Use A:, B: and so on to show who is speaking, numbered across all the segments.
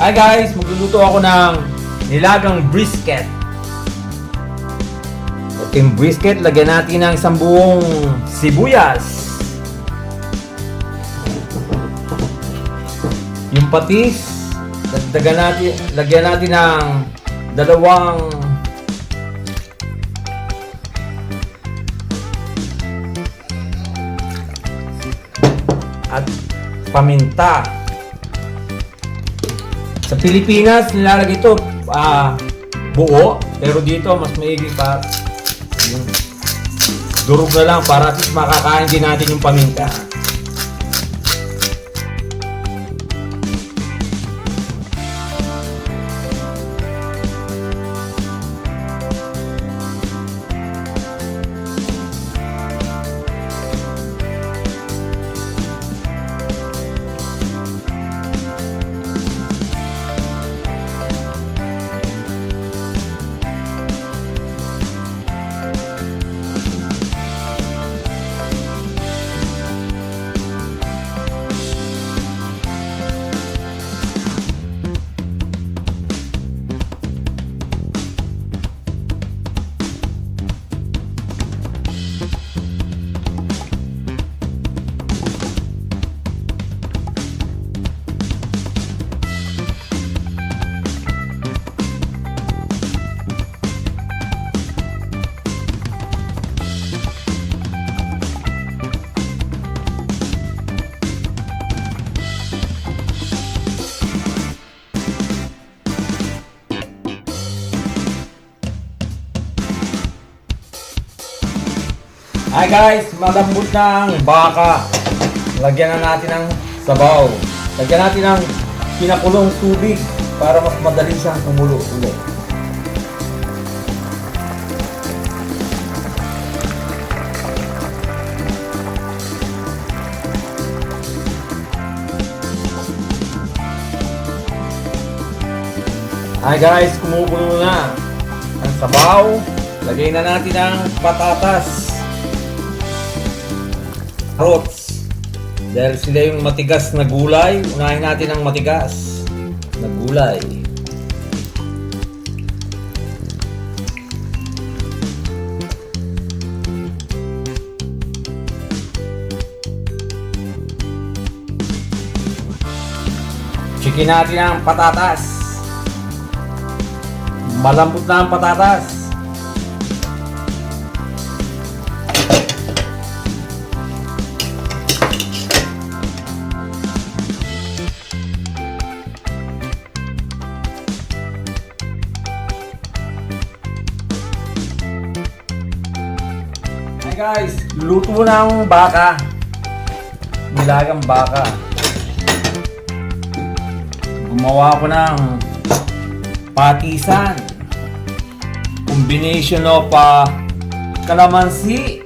A: Hi guys, magluluto ako ng nilagang brisket. Ito yung brisket, lagyan natin ng isang buong sibuyas. Yung patis, lagyan natin ng dalawang at paminta. Sa Pilipinas, nilalagay ito buo, pero dito mas maigi pa yung durog na lang para at least makakain din natin yung paminta. Hi guys, malambot na ang baka. Lagyan na natin ng sabaw. Lagyan natin ng pinakulong tubig para mas madali siyang kumulo ulit. Hi guys, kumukulo na ang sabaw. Lagyan na natin ang patatas. Carrots. Dahil sila yung matigas na gulay, unahin natin ang matigas na gulay. Chikin natin ang patatas. Malambot na ang patatas. Hi guys, luto na ang baka. Nilagang baka. Gumawa ko ng patisan. Combination of calamansi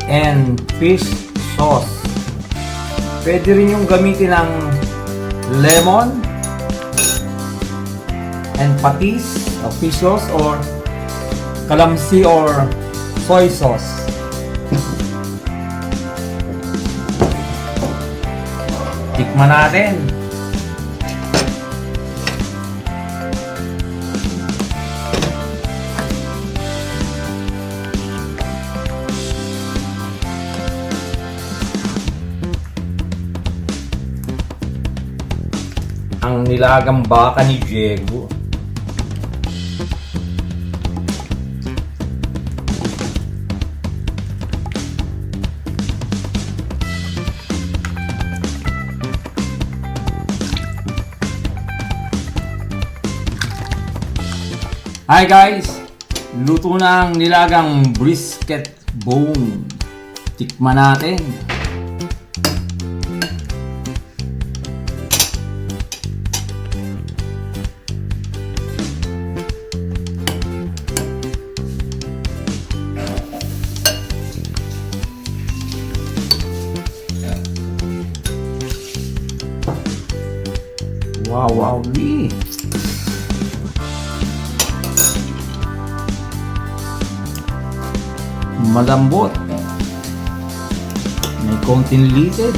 A: and fish sauce. Pwede rin yung gamitin ng lemon and patis o fish sauce or calamansi or soy sauce. Tikman natin. Ang nilagang baka ni Diego. Hi guys! Luto na ang nilagang brisket bone. Tikman natin. Wow, malambot. May konting lisid.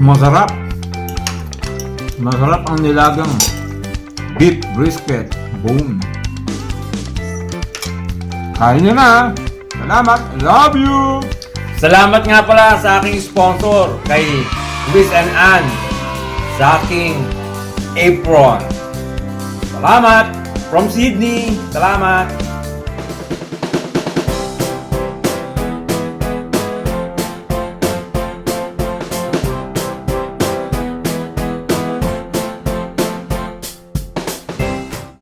B: Masarap. Masarap ang nilagang beef brisket bone. Kain nyo na. Salamat. Love you.
A: Salamat nga pala sa aking sponsor kay Luis and Ann sa aking apron. Salamat from Sydney. Salamat.